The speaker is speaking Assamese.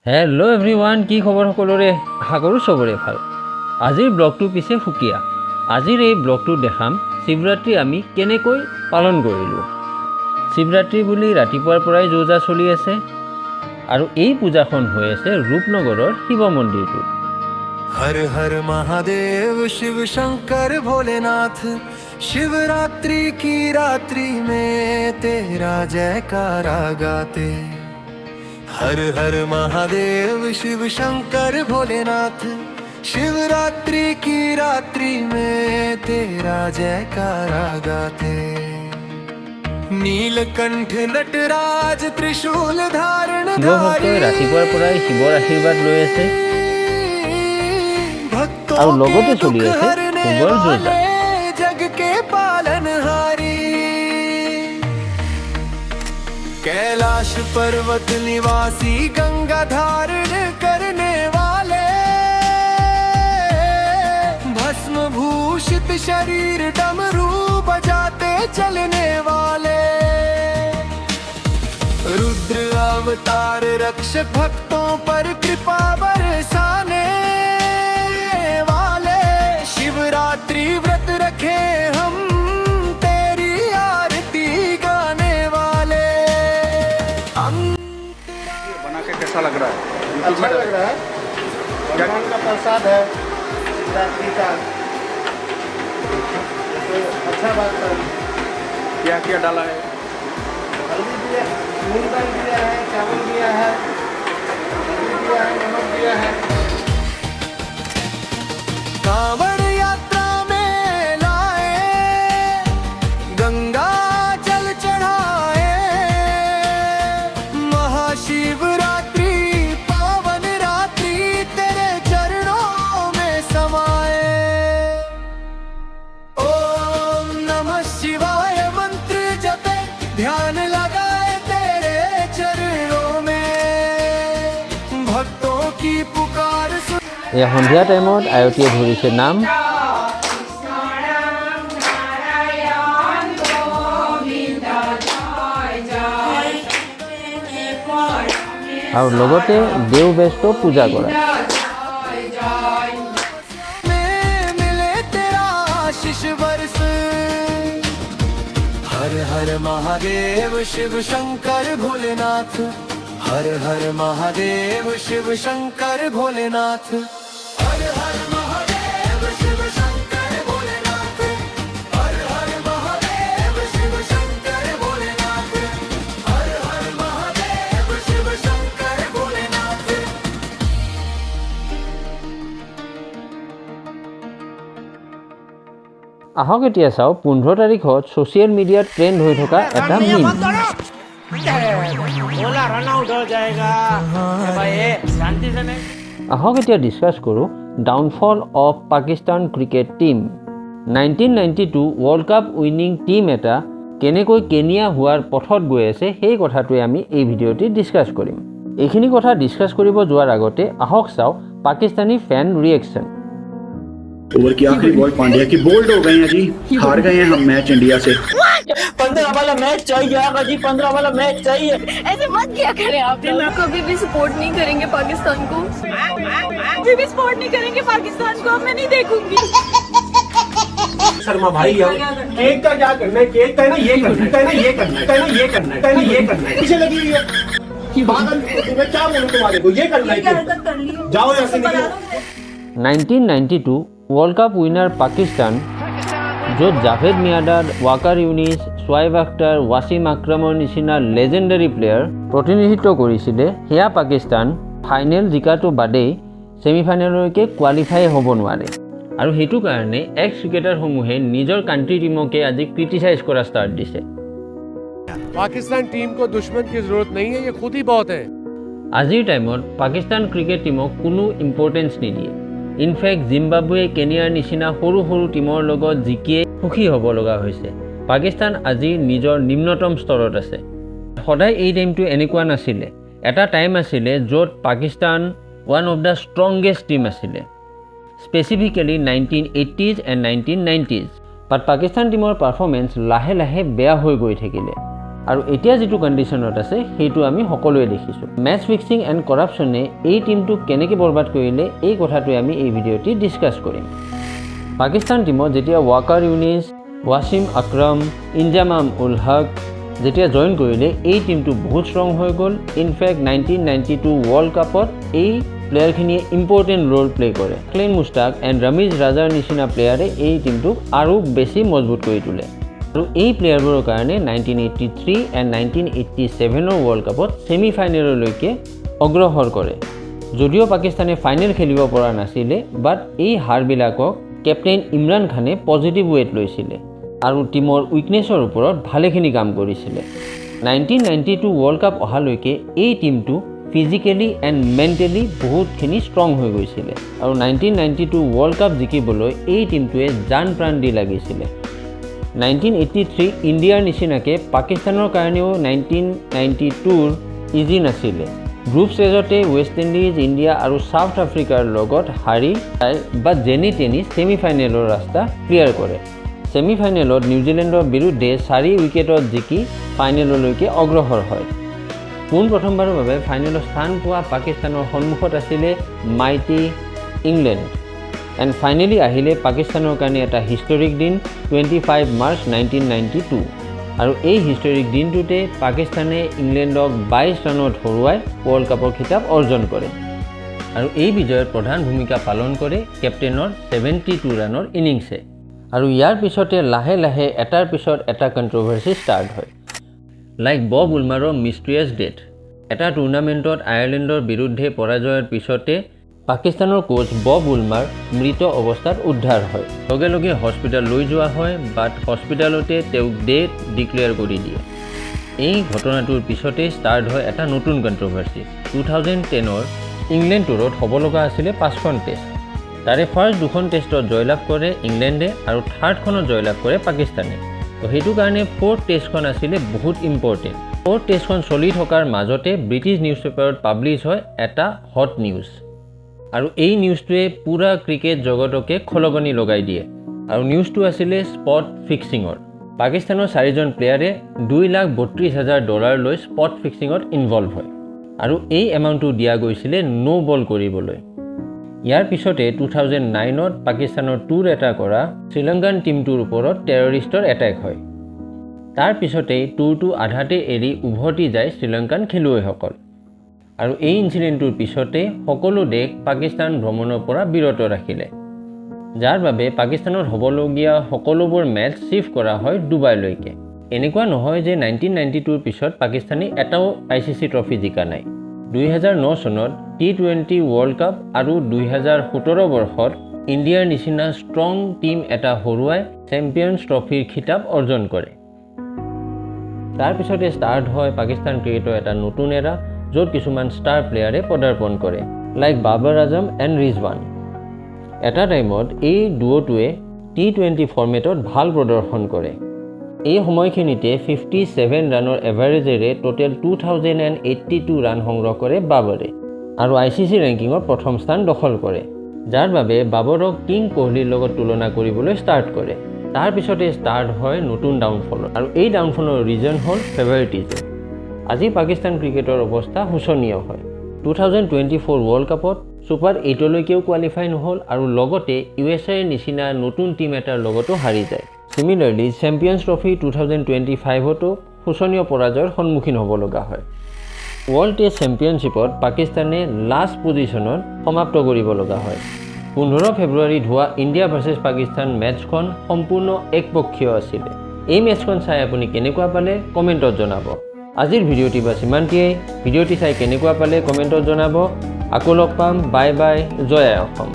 হেল্ল' এভৰিৱান, কি খবৰ সকলোৰে? আশা কৰোঁ চবৰে ভাল। আজিৰ ব্লগটো পিছে সুকীয়া। আজিৰ এই ব্লগটো দেখাম শিৱৰাত্ৰি আমি কেনেকৈ পালন কৰিলোঁ। শিৱৰাত্ৰি বুলি ৰাতিপুৱাৰ পৰাই যোজা চলি আছে আৰু এই পূজাখন হৈ আছে ৰূপনগৰৰ শিৱ মন্দিৰটোত। हर हर महादेव शिव शंकर भोलेनाथ, शिवरात्रि की रात्रि में तेरा जयकारा गाते। हर हर महादेव शिव शंकर भोलेनाथ, शिवरात्रि की रात्रि में तेरा जयकारा गाते। नीलकंठ नटराज त्रिशूल धारण শিৱভক্তই ৰাতিপুৱাৰ পৰাই শিৱৰ আশীৰ্বাদ লৈ আছে আৰু লগতে চলি আছে শিৱৰ যোজা। जग के पालनहारी, कैलाश पर्वत निवासी, गंगा धारण करने वाले, भस्म भूषित शरीर डमरू बजाते चलने वाले, रुद्र अवतार रक्षक भक्तों पर कृपा बरसाने वाले, शिवरात्रि व्रत रखे हम तेरी आरती गाने वाले। बना के कैसा लग रहा है? अच्छा लग रहा है। भगवान का प्रसाद है रात्रि का, तो अच्छा बात है। क्या क्या डाला है? हल्दी दिया, मूंग दाल दिया है, चावल दिया है, हल्दी दिया है, नमक दिया है। कांवड़ यात्रा में लाए, गंगा जल चढ़ाए, महाशिवरात्रि पावन रात्रि तेरे चरणों में समाए। ओम नमः शिवाय मंत्र जपे, ध्यान लगाए तेरे चरणों में, भक्तों की पुकार सुन। এয়া সন্ধিয়া টাইমত আয়তীয়ে ধৰিছে নাম আৰু লগতে দেও ব্যস্ত পূজা কৰা। मिले तेरा आशीष बरस। हर हर महादेव शिव शंकर भोलेनाथ, हर हर महादेव शिव शंकर भोलेनाथ, हर हर महादेव शिव शंकर भोलेनाथ, हर हर महादेव शिव शंकर भोलेनाथ, हर हर महादेव शिव शंकर भोलेनाथ। আহক এতিয়া চাওঁ 15 তাৰিখত ছ'চিয়েল মিডিয়াত ট্ৰেণ্ড হৈ থকা এটা মিম। আহক এতিয়া ডিছকাছ কৰোঁ downfall of Pakistan cricket team. 1992 world cup winning team এটা কেনেকৈ কেনিয়া হোৱাৰ পথত গৈ আছে সেই কথাটোৱে আমি এই ভিডিঅ'টি ডিছকাছ কৰিম। এইখিনি কথা ডিছকাছ কৰিব যোৱাৰ আগতে আহক চাওঁ পাকিস্তানী ফেন ৰিয়েকশ্যন। ओवर की आखिरी बॉल पांड्या की बोल्ड हो गए हैं जी, हार गए हैं हम मैच इंडिया से। 15 वाला मैच चाहिए जी, 15 वाला मैच चाहिए। ऐसे मत किया करें आप लोग। कभी भी सपोर्ट नहीं करेंगे पाकिस्तान को, कभी भी सपोर्ट नहीं करेंगे पाकिस्तान को, मैं नहीं देखूंगी। शर्मा भाई केक का क्या करना है? केक का है ना ये करना है, ना ये करना है, ना ये करना है, ना ये करना है, पीछे लगी हुई है पागल। मैं क्या बोलूं तुम्हारे को? ये करना है, जाओ यहाँ से निकलो। 1992 ৱৰ্ল্ড কাপ উইনাৰ পাকিস্তান, য'ত জাভেদ মিয়াদাদ, ৱাকাৰ ইউনিছ, ছোৱাইব আখতাৰ, ৱাছিম আক্ৰমৰ নিচিনা লেজেণ্ডাৰী প্লেয়াৰ প্ৰতিনিধিত্ব কৰিছিলে, সেয়া পাকিস্তান ফাইনেল জিকাটো বাদেই ছেমিফাইনেললৈকে কোৱালিফাই হ'ব নোৱাৰে। আৰু সেইটো কাৰণে এক্স ক্ৰিকেটাৰসমূহে নিজৰ কাণ্ট্ৰি টীমকে আজি ক্ৰিটিচাইজ কৰা ষ্টাৰ্ট দিছে। पाकिस्तान टीम को दुश्मन की जरूरत नहीं है, ये खुद ही बहुत है। আজিৰ টাইমত পাকিস্তান ক্ৰিকেট টীমক কোনো ইম্পৰ্টেঞ্চ নিদিয়ে। ইনফেক্ট জিম্বাবুৱে কেনিয়াৰ নিচিনা সৰু সৰু টীমৰ লগত জিকিয়ে সুখী হ'ব লগা হৈছে। পাকিস্তান আজি নিজৰ নিম্নতম স্তৰত আছে। সদায় এই টাইমটো এনেকুৱা নাছিলে। এটা টাইম আছিলে য'ত Pakistan one of the strongest team আছিলে, স্পেচিফিকেলি 1980s এণ্ড 1990s। বাট পাকিস্তান টীমৰ পাৰফৰ্মেঞ্চ লাহে লাহে বেয়া হৈ গৈ থাকিলে আৰু এতিয়া যিটো কণ্ডিশ্যনত আছে সেইটো আমি সকলোৱে দেখিছোঁ। মেচ ফিক্সিং এণ্ড কৰাপশ্যনে এই টীমটোক কেনেকৈ বৰবাদ কৰিলে এই কথাটোৱে আমি এই ভিডিঅ'টি ডিছকাছ কৰিম। পাকিস্তান টীমত যেতিয়া ৱাকাৰ ইউনিছ, ৱাছিম আক্ৰম, ইনজামাম উল হক যেতিয়া জইন কৰিলে এই টীমটো বহুত ষ্ট্ৰং হৈ গ'ল। ইনফেক্ট 1992 ৱৰ্ল্ড কাপত এই প্লেয়াৰখিনিয়ে ইম্পৰ্টেণ্ট ৰোল প্লে কৰে। ক্লেন মুস্তাক এণ্ড ৰমিজ ৰাজাৰ নিচিনা প্লেয়াৰে এই টীমটোক আৰু বেছি মজবুত কৰি তোলে। আৰু এই প্লেয়াৰবোৰৰ কাৰণে 1983 এণ্ড 1987 ৱৰ্ল্ড কাপত ছেমি ফাইনেললৈকে অগ্ৰসৰ কৰে। যদিও পাকিস্তানে ফাইনেল খেলিব পৰা নাছিলে, বাট এই হাৰবিলাকক কেপ্টেইন ইমৰান খানে পজিটিভ ৱেট লৈছিলে আৰু টীমৰ উইকনেছৰ ওপৰত ভালেখিনি কাম কৰিছিলে। 1992 ৱৰ্ল্ড কাপ অহালৈকে এই টীমটো ফিজিকেলি এণ্ড মেণ্টেলি বহুতখিনি ষ্ট্ৰং হৈ গৈছিলে আৰু 1992 ৱৰ্ল্ড কাপ জিকিবলৈ এই টীমটোৱে জান প্ৰাণ দি লাগিছিলে। 1983 ইণ্ডিয়াৰ নিচিনাকৈ পাকিস্তানৰ কাৰণেও 1992 ইজি নাছিলে। গ্ৰুপ ষ্টেজতে ৱেষ্ট ইণ্ডিজ, ইণ্ডিয়া আৰু ছাউথ আফ্ৰিকাৰ লগত হাৰি বা যেনি তেনি ছেমি ফাইনেলৰ ৰাস্তা ক্লিয়াৰ কৰে। ছেমি ফাইনেলত নিউজিলেণ্ডৰ বিৰুদ্ধে 4 উইকেটত জিকি ফাইনেললৈকে অগ্ৰসৰ হয়। পোনপ্ৰথমবাৰৰ বাবে ফাইনেলত স্থান পোৱা পাকিস্তানৰ সন্মুখত আছিলে মাইটি ইংলেণ্ড। এণ্ড ফাইনেলি আহিলে পাকিস্তানৰ কাৰণে এটা হিষ্টৰিক দিন 25 মাৰ্চ 1992 আৰু এই হিষ্টৰিক দিনটোতে পাকিস্তানে ইংলেণ্ডক 22 ৰানত হৰুৱাই ৱৰ্ল্ড কাপৰ খিতাপ অৰ্জন কৰে আৰু এই বিজয়ৰ প্ৰধান ভূমিকা পালন কৰে কেপ্টেইনৰ 72 ৰানৰ ইনিংছে। আৰু ইয়াৰ পিছতে লাহে লাহে এটাৰ পিছত এটা কণ্ট্ৰভাৰ্চি ষ্টাৰ্ট হয়। লাইক বব উলমাৰৰ মিষ্টেৰিয়াছ ডেথ। এটা টুৰ্ণামেণ্টত আয়াৰলেণ্ডৰ বিৰুদ্ধে পৰাজয়ৰ পিছতে পাকিস্তানৰ কোচ বব উলমাৰ মৃত অৱস্থাত উদ্ধাৰ হয়। লগে লগে হস্পিটেল লৈ যোৱা হয়, বাট হস্পিটেলতে তেওঁক ডেথ ডিক্লেয়াৰ কৰি দিয়ে। এই ঘটনাটোৰ পিছতে ষ্টাৰ্ট হয় এটা নতুন কণ্ট্ৰভাৰ্চি। 2010 ইংলেণ্ড টুৰত হ'ব লগা আছিলে 5খন টেষ্ট। তাৰে ফাৰ্ষ্ট 2খন টেষ্টত জয়লাভ কৰে ইংলেণ্ডে আৰু থাৰ্ডখনত জয়লাভ কৰে পাকিস্তানে। তো সেইটো কাৰণে 4th টেষ্টখন আছিলে বহুত ইম্পৰ্টেণ্ট। 4th টেষ্টখন চলি থকাৰ মাজতে ব্ৰিটিছ নিউজ পেপাৰত পাব্লিছ হয় এটা হট নিউজ আৰু এই নিউজটোৱে পূৰা ক্ৰিকেট জগতকে খলগনি লগাই দিয়ে আৰু নিউজটো আছিলে স্পট ফিক্সিঙৰ। পাকিস্তানৰ 4জন প্লেয়াৰে $2,32,000 লৈ স্পট ফিক্সিঙত ইনভলভ হয় আৰু এই এমাউণ্টটো দিয়া গৈছিলে ন' বল কৰিবলৈ। ইয়াৰ পিছতে 2009ত পাকিস্তানৰ টুৰ এটা কৰা শ্ৰীলংকান টীমটোৰ ওপৰত টেৰৰিষ্টৰ এটেক হয়। তাৰ পিছতেই টুৰটো আধাতে এৰি উভতি যায় শ্ৰীলংকান খেলুৱৈসকল আৰু এই ইনচিডেণ্টটোৰ পিছতে সকলো দেশ পাকিস্তান ভ্ৰমণৰ পৰা বিৰত ৰাখিলে, যাৰ বাবে পাকিস্তানত হ'বলগীয়া সকলোবোৰ মেচ শ্বিফ্ট কৰা হয় ডুবাইলৈকে। এনেকুৱা নহয় যে 1992ৰ পিছত পাকিস্তানে এটাও ICC ট্ৰফি জিকা নাই। 2009 চনত T20 ৱৰ্ল্ড কাপ আৰু 2017 বৰ্ষত ইণ্ডিয়াৰ নিচিনা ষ্ট্ৰং টীম এটা হৰুৱাই চেম্পিয়নছ ট্ৰফিৰ খিতাপ অৰ্জন কৰে। তাৰপিছতে ষ্টাৰ্ট হয় পাকিস্তান ক্ৰিকেটৰ এটা নতুন এৰা, য'ত কিছুমান ষ্টাৰ প্লেয়াৰে পদাৰ্পণ কৰে, like Babar Azam and Rizwan. এটা টাইমত এই ডুঅ'টোৱে T20 ফৰ্মেটত ভাল প্ৰদৰ্শন কৰে। এই সময়খিনিতে 57 ৰানৰ এভাৰেজেৰে টোটেল 2082 ৰান সংগ্ৰহ কৰে বাবৰে আৰু ICC ৰেংকিঙৰ প্ৰথম স্থান দখল কৰে, যাৰ বাবে বাবৰক কিং কোহলিৰ লগত তুলনা কৰিবলৈ ষ্টাৰ্ট কৰে। তাৰপিছতে ষ্টাৰ্ট হয় নতুন ডাউনফল আৰু এই ডাউনফলৰ ৰিজন হ'ল ফেভাৰিটিজম। আজি পাকিস্তান ক্ৰিকেটৰ অৱস্থা শোচনীয় হয়। 2024 ৱৰ্ল্ড কাপত ছুপাৰ 8লৈকেও কোৱালিফাই নহ'ল আৰু লগতে USAৰ নিচিনা নতুন টীম এটাৰ লগতো হাৰি যায়। চিমিলাৰলি চেম্পিয়নছ ট্ৰফি 2025তো শোচনীয় পৰাজয়ৰ সন্মুখীন হ'ব লগা হয়। ৱৰ্ল্ড টেষ্ট চেম্পিয়নশ্বিপত পাকিস্তানে লাষ্ট পজিশ্যনত সমাপ্ত কৰিব লগা হয়। 15 ফেব্ৰুৱাৰীত হোৱা ইণ্ডিয়া ভাৰ্চেছ পাকিস্তান মেটছখন সম্পূৰ্ণ একপক্ষীয় আছিলে। এই মেটছখন চাই আপুনি কেনেকুৱা পালে কমেণ্টত জনাব। আজিৰ ভিডিঅ'টি বা সিমানটিয়েই। ভিডিঅ'টি চাই কেনেকুৱা পালে কমেণ্টত জনাব। আকৌ লগ পাম। Bye bye. জয় আই অসম।